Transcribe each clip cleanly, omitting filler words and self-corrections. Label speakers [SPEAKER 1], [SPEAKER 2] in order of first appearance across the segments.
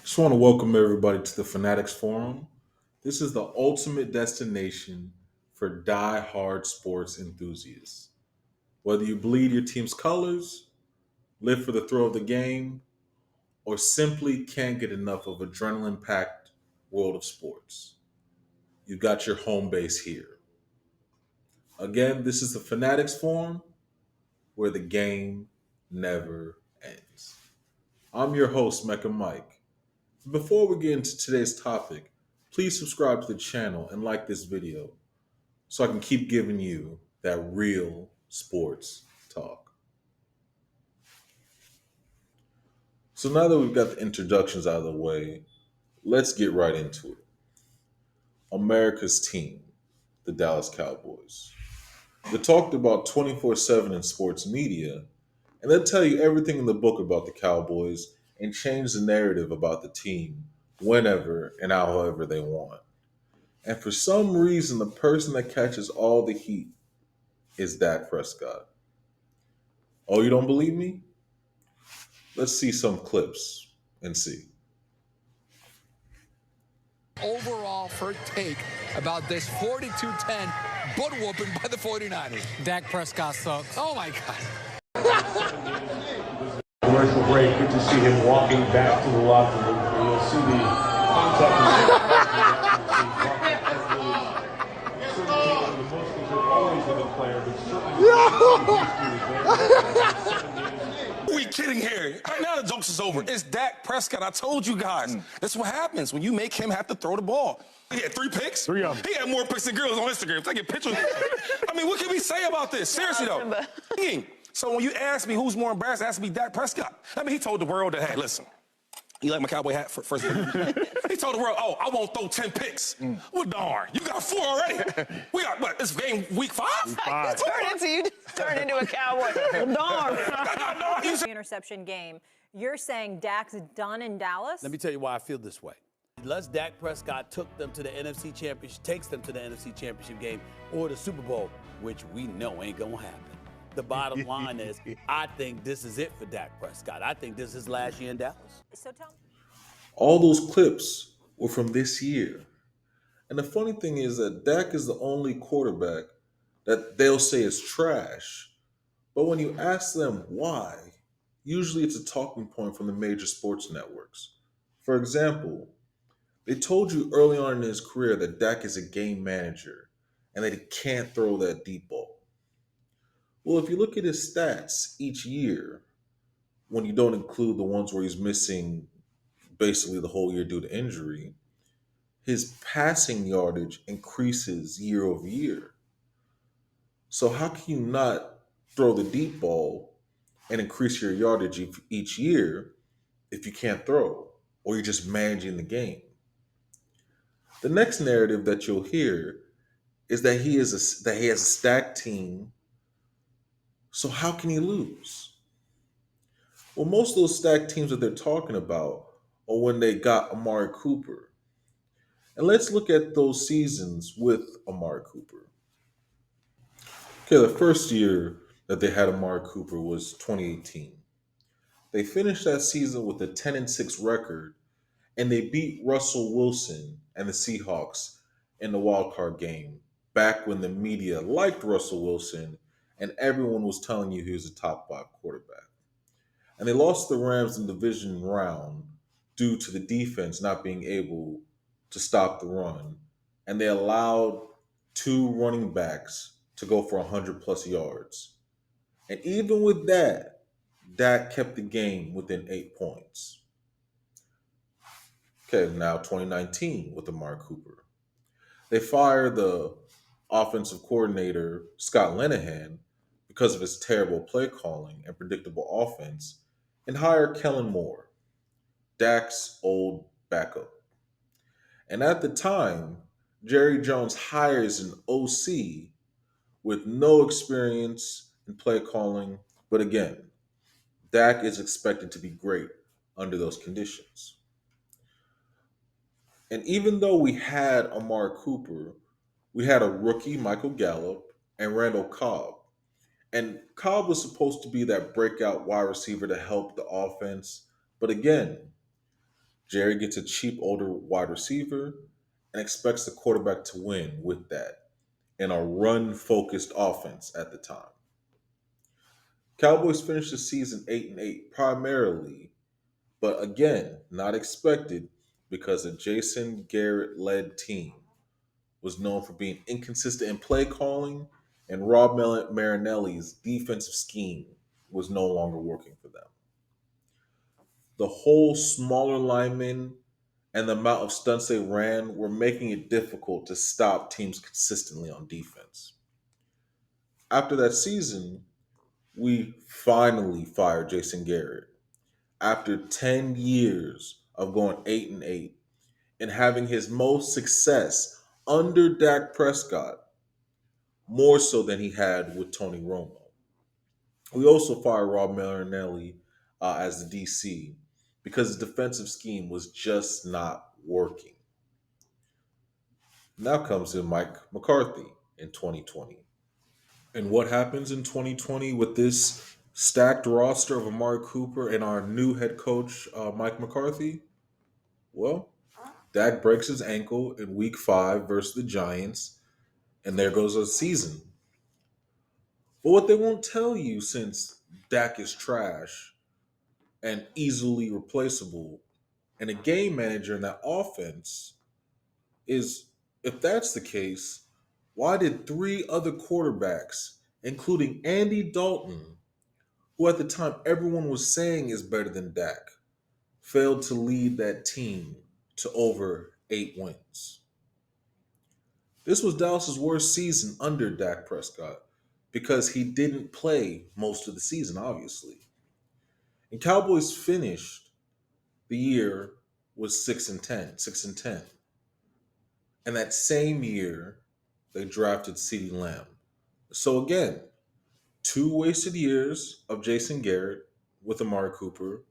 [SPEAKER 1] Just want to welcome everybody to the Fanatics Forum. This is the ultimate destination for die-hard sports enthusiasts. Whether you bleed your team's colors, live for the thrill of the game, or simply can't get enough of adrenaline-packed world of sports, you got your home base here. Again, this is the Fanatics Forum where the game never ends. I'm your host, Mecca Mike. Before we get into today's topic, please subscribe to the channel and like this video so I can keep giving you that real sports talk. So now that we've got the introductions out of the way, let's get right into it. America's team, the Dallas Cowboys. They're talked about 24/7 in sports media, and they'll tell you everything in the book about the Cowboys and change the narrative about the team whenever and however they want. And for some reason, the person that catches all the heat is Dak Prescott. Oh, you don't believe me? Let's see some clips and see.
[SPEAKER 2] Overall first take about this 42-10 butt whooping by the 49ers.
[SPEAKER 3] Dak Prescott sucks.
[SPEAKER 2] Oh my God.
[SPEAKER 4] Commercial break. Good to see him walking back to the locker room. And you'll see the contact. The Muskies are always with a player, but certainly.
[SPEAKER 5] We kidding here. Right now the jokes is over. It's Dak Prescott. I told you guys. That's what happens when you make him have to throw the ball. He had 3 picks.
[SPEAKER 4] 3 of them.
[SPEAKER 5] He had more picks than girls on Instagram taking pictures. I mean, what can we say about this? Seriously though. So when you ask me who's more embarrassed, ask me Dak Prescott. I mean, he told the world that, hey, listen, you like my cowboy hat for first? He told the world, oh, I won't throw 10 picks. Well, darn, you got 4 already. We got, what, this game week 5?
[SPEAKER 6] You turn into a cowboy. Darn.
[SPEAKER 7] Interception game. You're saying Dak's done in Dallas?
[SPEAKER 8] Let me tell you why I feel this way. Unless Dak Prescott took them to the NFC Championship, takes them to the NFC Championship game or the Super Bowl, which we know ain't gonna happen. The bottom line is, I think this is it for Dak Prescott. I think this is last year in Dallas.
[SPEAKER 7] So tell me.
[SPEAKER 1] All those clips were from this year. And the funny thing is that Dak is the only quarterback that they'll say is trash. But when you ask them why, usually it's a talking point from the major sports networks. For example, they told you early on in his career that Dak is a game manager and that he can't throw that deep ball. Well, if you look at his stats each year, when you don't include the ones where he's missing basically the whole year due to injury, his passing yardage increases year over year. So how can you not throw the deep ball and increase your yardage each year if you can't throw or you're just managing the game? The next narrative that you'll hear is that he has a stacked team. So how can he lose? Well, most of those stacked teams that they're talking about are when they got Amari Cooper. And let's look at those seasons with Amari Cooper. Okay, the first year that they had Amari Cooper was 2018. They finished that season with a 10-6 record, and they beat Russell Wilson and the Seahawks in the wild card game back when the media liked Russell Wilson and everyone was telling you he was a top 5 quarterback. And they lost the Rams in the division round due to the defense not being able to stop the run. And they allowed 2 running backs to go for 100 plus yards. And even with that, Dak kept the game within 8 points. Okay, now 2019 with Amari Cooper. They fired the offensive coordinator, Scott Linehan, because of his terrible play calling and predictable offense, and hire Kellen Moore, Dak's old backup. And at the time, Jerry Jones hires an OC with no experience in play calling, but again, Dak is expected to be great under those conditions. And even though we had Amari Cooper, we had a rookie, Michael Gallup, and Randall Cobb. And Cobb was supposed to be that breakout wide receiver to help the offense. But again, Jerry gets a cheap older wide receiver and expects the quarterback to win with that in a run focused offense at the time. Cowboys finished the season 8-8 primarily, but again, not expected because a Jason Garrett led team was known for being inconsistent in play calling, and Marinelli's defensive scheme was no longer working for them. The whole smaller linemen and the amount of stunts they ran were making it difficult to stop teams consistently on defense. After that season, we finally fired Jason Garrett after 10 years of going 8-8 and having his most success under Dak Prescott, more so than he had with Tony Romo. We also fired Rob Marinelli as the DC because his defensive scheme was just not working. Now comes in Mike McCarthy in 2020. And what happens in 2020 with this stacked roster of Amari Cooper and our new head coach, Mike McCarthy? Well, Dak breaks his ankle in week 5 versus the Giants, and there goes a season. But what they won't tell you, since Dak is trash and easily replaceable and a game manager in that offense, is if that's the case, why did 3 other quarterbacks, including Andy Dalton, who at the time everyone was saying is better than Dak, failed to lead that team to over 8 wins? This was Dallas's worst season under Dak Prescott because he didn't play most of the season, obviously. And Cowboys finished the year with 6-10, 6-10. And that same year, they drafted CeeDee Lamb. So again, 2 wasted years of Jason Garrett with Amari Cooper,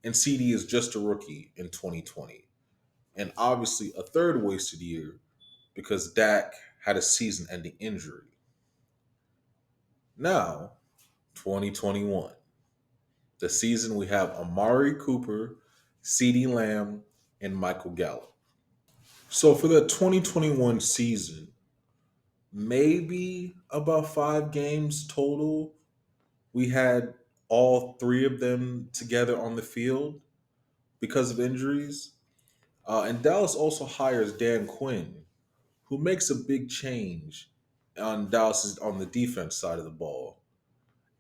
[SPEAKER 1] and CD is just a rookie in 2020. And obviously a third wasted year because Dak had a season-ending injury. Now, 2021, the season we have Amari Cooper, CeeDee Lamb, and Michael Gallup. So for the 2021 season, maybe about 5 games total, we had all 3 of them together on the field because of injuries. And Dallas also hires Dan Quinn, who makes a big change on Dallas's on the defense side of the ball.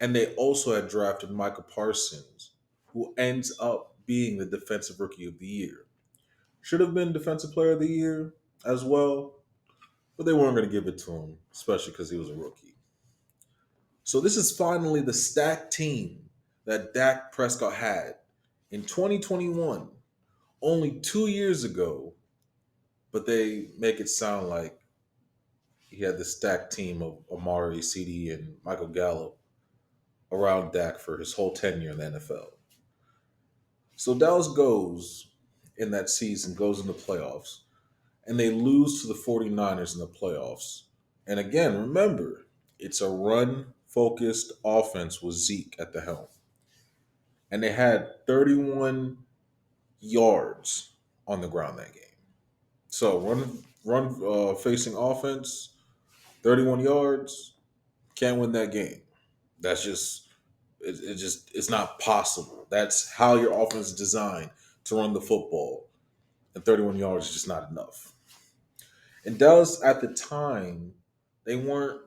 [SPEAKER 1] And they also had drafted Micah Parsons, who ends up being the defensive rookie of the year. Should have been defensive player of the year as well, but they weren't going to give it to him, especially because he was a rookie. So this is finally the stacked team that Dak Prescott had in 2021, only 2 years ago, but they make it sound like he had the stacked team of Amari, CD, and Michael Gallup around Dak for his whole tenure in the NFL. So Dallas goes in that season, goes in the playoffs, and they lose to the 49ers in the playoffs. And again, remember, it's a run-focused offense with Zeke at the helm. And they had 31 yards on the ground that game. So run facing offense, 31 yards, can't win that game. That's just it's not possible. That's how your offense is designed to run the football. And 31 yards is just not enough. And Dallas at the time, they weren't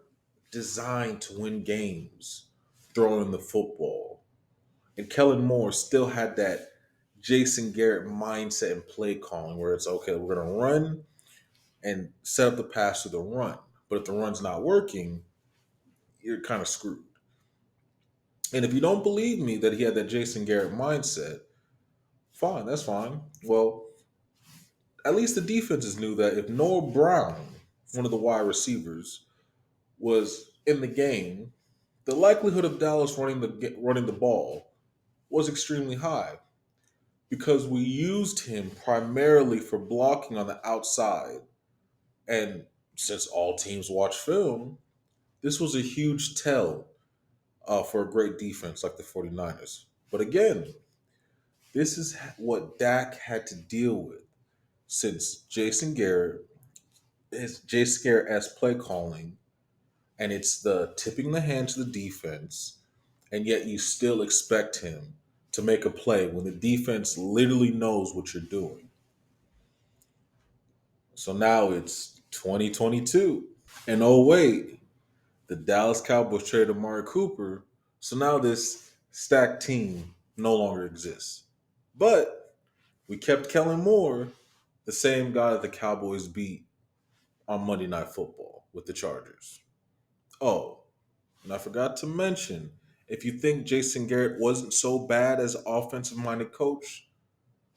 [SPEAKER 1] designed to win games throwing the football. And Kellen Moore still had that Jason Garrett mindset and play calling where it's okay, we're going to run and set up the pass to the run. But if the run's not working, you're kind of screwed. And if you don't believe me that he had that Jason Garrett mindset, fine, that's fine. Well, at least the defenses knew that if Noah Brown, one of the wide receivers, was in the game, the likelihood of Dallas running the ball was extremely high because we used him primarily for blocking on the outside. And since all teams watch film, this was a huge tell for a great defense like the 49ers. But again, This is what Dak had to deal with since Jason Garrett as play calling, and it's the tipping the hand to the defense, and yet you still expect him to make a play when the defense literally knows what you're doing. So now it's 2022. And oh, wait, the Dallas Cowboys traded Amari Cooper. So now this stacked team no longer exists. But we kept Kellen Moore, the same guy that the Cowboys beat on Monday Night Football with the Chargers. Oh, and I forgot to mention, if you think Jason Garrett wasn't so bad as an offensive minded coach,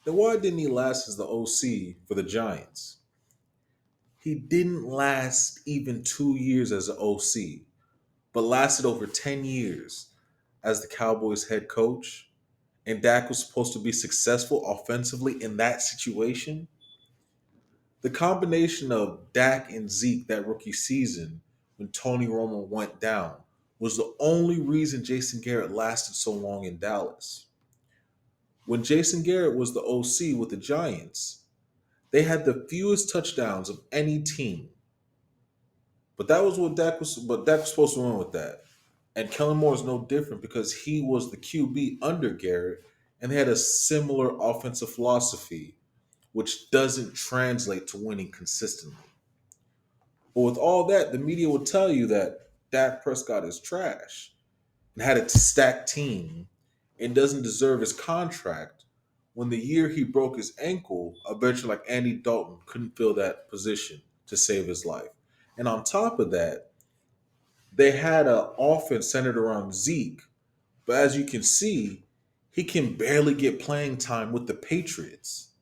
[SPEAKER 1] then why didn't he last as the OC for the Giants? He didn't last even 2 years as an OC, but lasted over 10 years as the Cowboys head coach. And Dak was supposed to be successful offensively in that situation. The combination of Dak and Zeke that rookie season when Tony Romo went down was the only reason Jason Garrett lasted so long in Dallas. When Jason Garrett was the OC with the Giants, they had the fewest touchdowns of any team. But that was what Dak was supposed to win with that. And Kellen Moore is no different because he was the QB under Garrett and they had a similar offensive philosophy, which doesn't translate to winning consistently. But with all that, the media will tell you that Dak Prescott is trash and had a stacked team and doesn't deserve his contract when the year he broke his ankle, a veteran like Andy Dalton couldn't fill that position to save his life. And on top of that, they had an offense centered around Zeke, but as you can see, he can barely get playing time with the Patriots.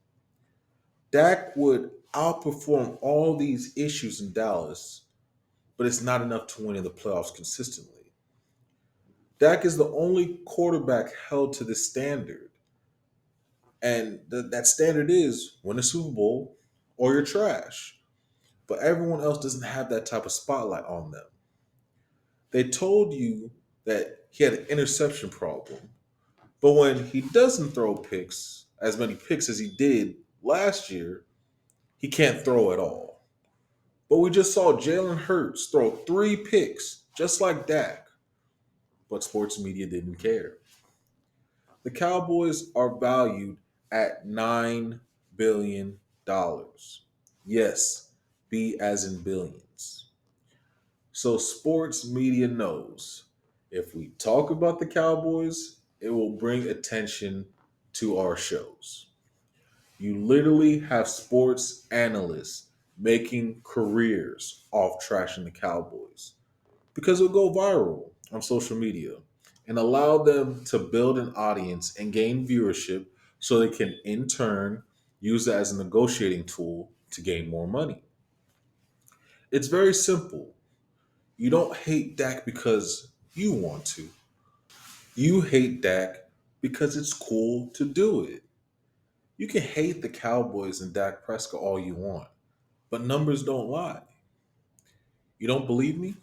[SPEAKER 1] Dak would outperform all these issues in Dallas, but it's not enough to win in the playoffs consistently. Dak is the only quarterback held to this standard. And that standard is win a Super Bowl or you're trash. But everyone else doesn't have that type of spotlight on them. They told you that he had an interception problem. But when he doesn't throw picks, as many picks as he did last year, he can't throw at all. But we just saw Jalen Hurts throw 3 picks, just like Dak. But sports media didn't care. The Cowboys are valued at $9 billion. Yes, B as in billions. So sports media knows if we talk about the Cowboys, it will bring attention to our shows. You literally have sports analysts making careers off trashing the Cowboys because it'll go viral on social media and allow them to build an audience and gain viewership so they can in turn use it as a negotiating tool to gain more money. It's very simple. You don't hate Dak because you want to. You hate Dak because it's cool to do it. You can hate the Cowboys and Dak Prescott all you want, but numbers don't lie. You don't believe me?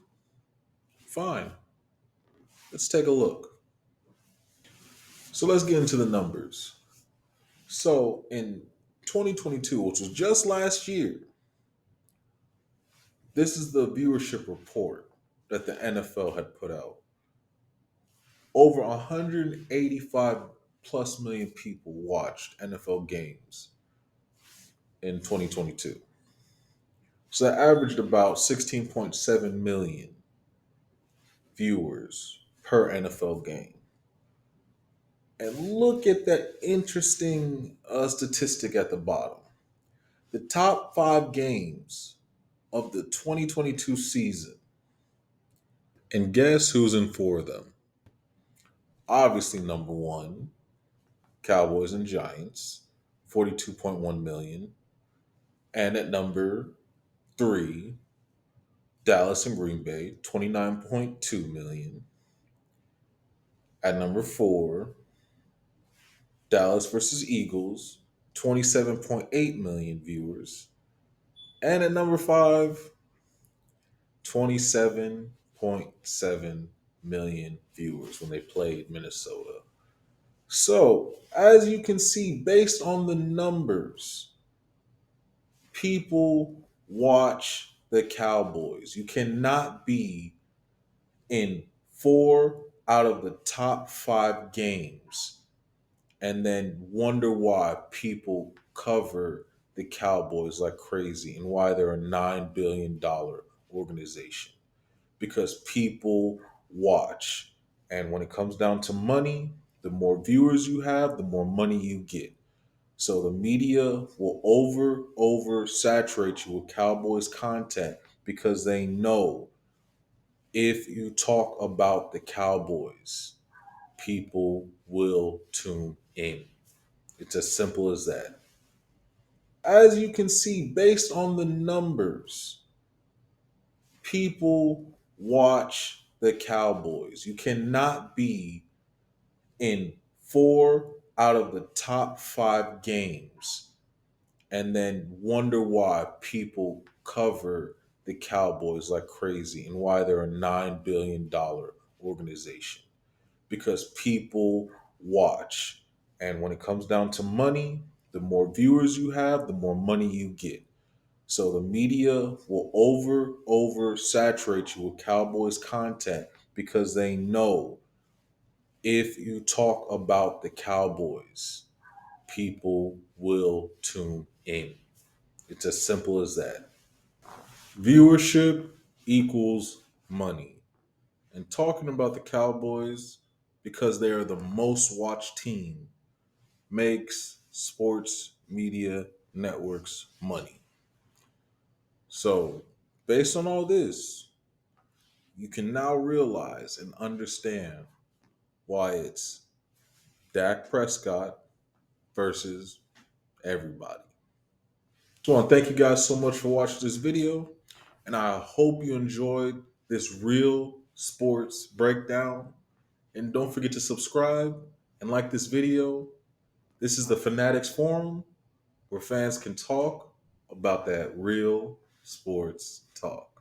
[SPEAKER 1] Fine. Let's take a look. So let's get into the numbers. So in 2022, which was just last year, this is the viewership report that the NFL had put out. Over 185 plus million people watched NFL games in 2022. So that averaged about 16.7 million viewers per NFL game. And look at that interesting statistic at the bottom. The top 5 games of the 2022 season. And guess who's in 4 of them? Obviously, number 1, Cowboys and Giants, 42.1 million. And at number 3, Dallas and Green Bay, 29.2 million. At number 4, Dallas versus Eagles, 27.8 million viewers. And at number 5, 27.7 million viewers when they played Minnesota. So, as you can see, based on the numbers, people watch the Cowboys. You cannot be in 4 out of the top 5 games and then wonder why people cover the Cowboys like crazy and why they're a $9 billion organization. Because people watch. And when it comes down to money, the more viewers you have, the more money you get. So the media will over saturate you with Cowboys content because they know if you talk about the Cowboys, people will tune in. It's as simple as that. As you can see, based on the numbers, people watch the Cowboys. You cannot be in 4 out of the top 5 games and then wonder why people cover the Cowboys like crazy and why they're a $9 billion organization. Because people watch. And when it comes down to money, the more viewers you have, the more money you get. So the media will over saturate you with Cowboys content because they know if you talk about the Cowboys, people will tune in. It's as simple as that. Viewership equals money. And talking about the Cowboys, because they are the most watched team, makes sports media networks money. So, based on all this, you can now realize and understand why it's Dak Prescott versus everybody. So I want to thank you guys so much for watching this video, and I hope you enjoyed this real sports breakdown. And don't forget to subscribe and like this video. This is the Fanatics Forum where fans can talk about that real sports talk.